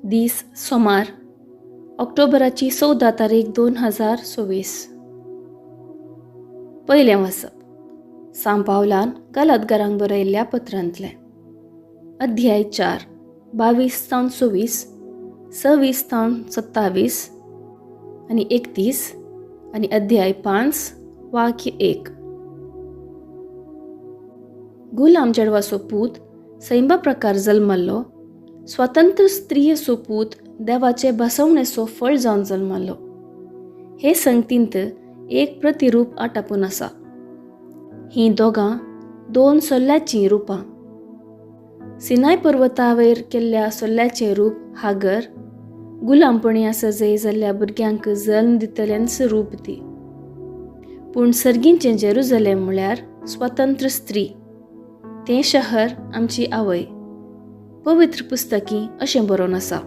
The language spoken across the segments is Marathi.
दीस सोमार ऑक्टोबराची 14 तारीख 2024. पयलें वचप सांत पावलान गलातकारांक बरयल्ल्या पत्रांतलें. अध्याय 4 22-26, 26-27 आनी 31 आनी अध्याय 5 वाक्य 1. गुलाम चेडवाचो पूत सैंबा प्रकार जल्मल्लो, स्वतंत्र स्त्रियेचो पूत देवाचे बसवणेचो फळ जावन जल्मल्लो. हे संगतींत एक प्रतिरूप आटापून आसा. हीं दोगां दोन सोल्ल्याचीं रुपां. सिनाय पर्वता वयर केल्ल्या सोल्ल्याचें रूप हागर, गुलामपणी सजय जाल्ल्या भुरग्यांक जल्म दितल्यांच रूप ती. पूण सर्गींचें जेरुजलेम म्हळ्यार स्वतंत्र स्त्री, तें शहर आमची आवय. पवित्र पुस्तकी अशें बरोवन आसा: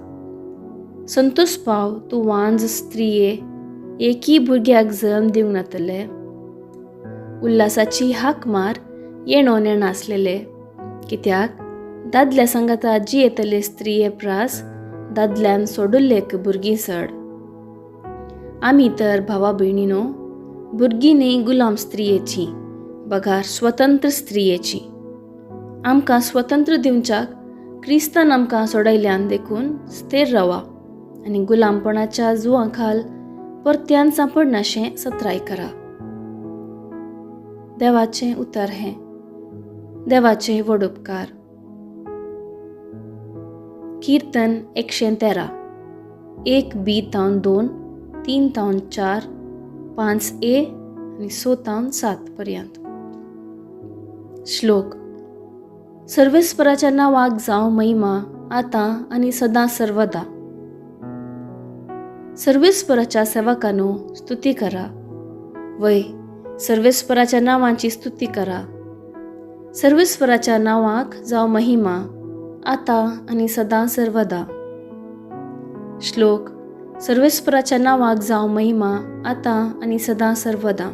संतोश पाव तूं वांज स्त्रिये, एकी भुरग्याक जल्म दिवंक नातले. उल्हासाची हाक मार, येणो नेण आसलेले, कित्याक दादल्या सांगाता जी येतले स्त्रिये प्रास, दादल्यान सोडुल्लेक भुरगीं चड. आमी तर भावा भयणीनो, भुरगीं न्ही गुलाम स्त्रियेची, बगार स्वतंत्र स्त्रियेची. आमकां स्वतंत्र दिवच्याक क्रिस्तान आमकां सोडयल्यान देखून स्थिर रावा आनी गुलामपणाच्या जुवां खाल परत्यान सांपडनाशें सत्राय करा. देवाचें उतर हें. देवाचे व्हड उपकार. कीर्तन 113 1b-2, 3-4, 5a आनी 6-7 पर्यंत. श्लोक. सर्वेस्पराच्या नांवाक जावं महिमा आतां आनी सदां सर्वदा. सर्वेस्पराच्या सेवकांनो स्तुती करा. वय, सर्वेस्पराच्या नांवाची स्तुती करा. सर्वेस्पराच्या नांवाक जावं महिमा आतां आनी सदां सर्वदा. श्लोक. सर्वेस्पराच्या नांवाक जावं महिमा आतां आनी सदां सर्वदा.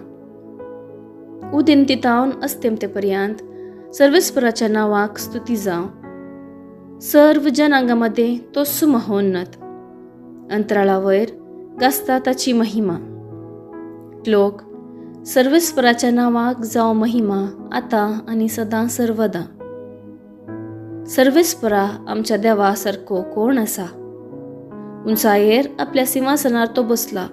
उदेन तितावन अस्तेम ते पर्यंत सर्वेस्पराच्या नांवाक स्तुती जावं. सर्व जनांगांमध्ये तो सुमहोन्नत. अंतराळा वयर गाजता ताची महिमा. श्लोक. सर्वेस्पराच्या नांवाक जावं महिमा आतां आनी सदां सर्वदा. सर्वेस्परा आमच्या देवा सारको कोण आसा? उंचायेर आपल्या सिंहासनार तो बसला,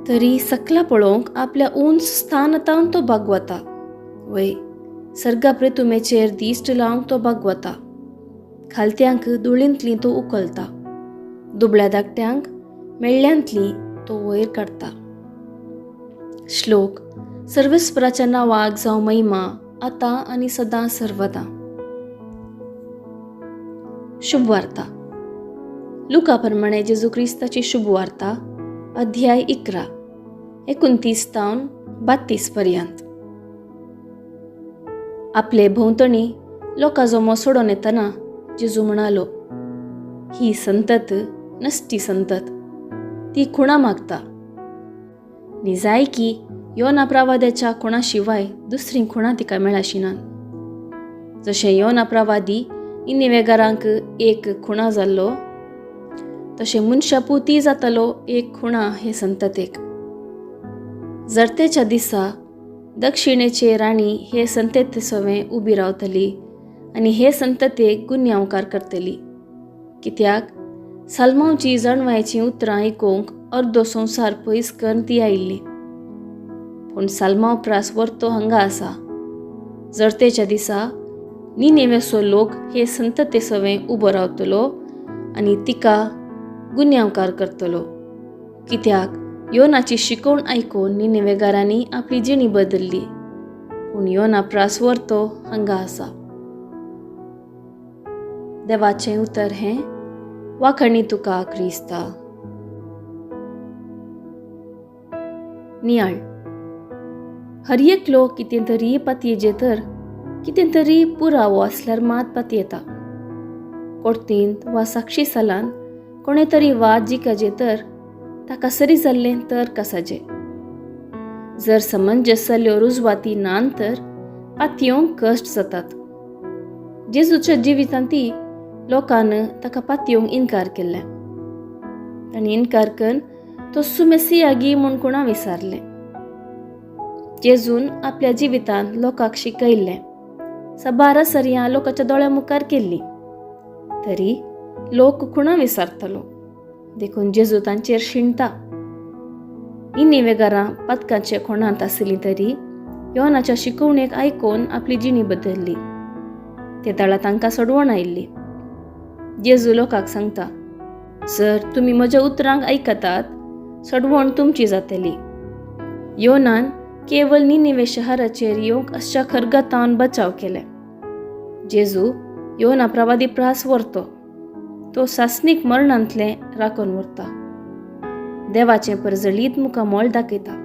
तरी सकला पळोवंक आपल्या उंच स्थानतावन तो भागवता. वय, सर्गा प्रेतुमेचेर दिश्ट लावंक तो भागवता. खालत्यांक धुळींतली तो उखलता. दुबळ्या धाकट्यांक मेळ्ळ्यांतली तो वयर काडटा. श्लोक. सर्वेस्पराच्या नांवाक जावं महिमा आतां आनी सदां सर्वदा. शुभवार्ता. लुका प्रमाणे जेजू क्रिस्ताची शुभवार्ता, अध्याय 11 29-32 पर्यंत. आपले भोंवतणी लोकां जमो सोडून येतना जेजू म्हणालो, ही संतत नसटी संतत, ती खुणा मागता. नी जाय की योना प्रवाद्याच्या खुणा शिवाय दुसरी खुणा तिका मेळाशिनात. जशें योना प्रवादी निनेवेकारांक एक खुणा जाल्लो, तशें मनशा पुती जातालो एक खुणा हे संततेक. जरतेच्या दिसा दक्षिणेचे राणी हे संतते सवें उबी रावतली आनी हे संततेक गुन्यांवकार करतली, कित्याक सालमांवची जणवायची उतरां आयकूंक अर्दो संवसार पयस करून ती आयिल्ली. पूण सालमांव प्रास वर्तो हांगा आसा. जरतेच्या दिसा निनेवेचो लोक हे संतते सवें उबो रावतलो आनी तिका गुन्यांवकार करतलो, कित्याक योनाची शिकवण आयकून निनेवेकारांनी आपली जिणी बदल्ली. पूण योना प्रास वर्तो हांगा आसा. देवाचें उतर हें. वाखणी तुका क्रिस्ता. नियाळ. हर एकलो कितें तरी पातयेचे तर कितें तरी पुरावो आसल्यार मात पातयेता. कोर्तींत वा साक्षी सालांत कोणे तरी वाद जिकाजे तर ताका सरी जाल्लें तर कसाजें. जर समंजस जाल्ल्यो रुजवाती नान तर पातयेवंक कश्ट जातात. जेजूच्या जिवितांत ती लोकांन ताका पातयेवंक इन्कार केल्लें. तांणी इन्कार करून तस्सू मेसिया गी म्हूण कोणा विचारलें. जेजून आपल्या जिवितांत लोकांक शिकयल्लें, साबार सर्यां लोकांच्या दोळ्या मुखार केल्ली. तरी लोक कुणा विचारतलो देखून जेजू तांचेर शिणता. निनेवे घरां पातकाचे कोणांत आसली तरी योनाच्या शिकवणेक आयकून आपली जिणी बदलली. ते दाळा तांकां सोडवण आयिल्ली. जेजू लोकांक सांगता, जर तुमी म्हज्या उतरांक आयकतात, सोडवण तुमची जातली. योनान केवळ निनेवे शहराचेर येवंक अशा खरगतावन बचाव केले. जेजू योना प्रवादी प्रास व्हरतो. तो सासणीक मरणांतले राखून व्हरता. देवाचें परजळीत मुखार मोल दाखयता.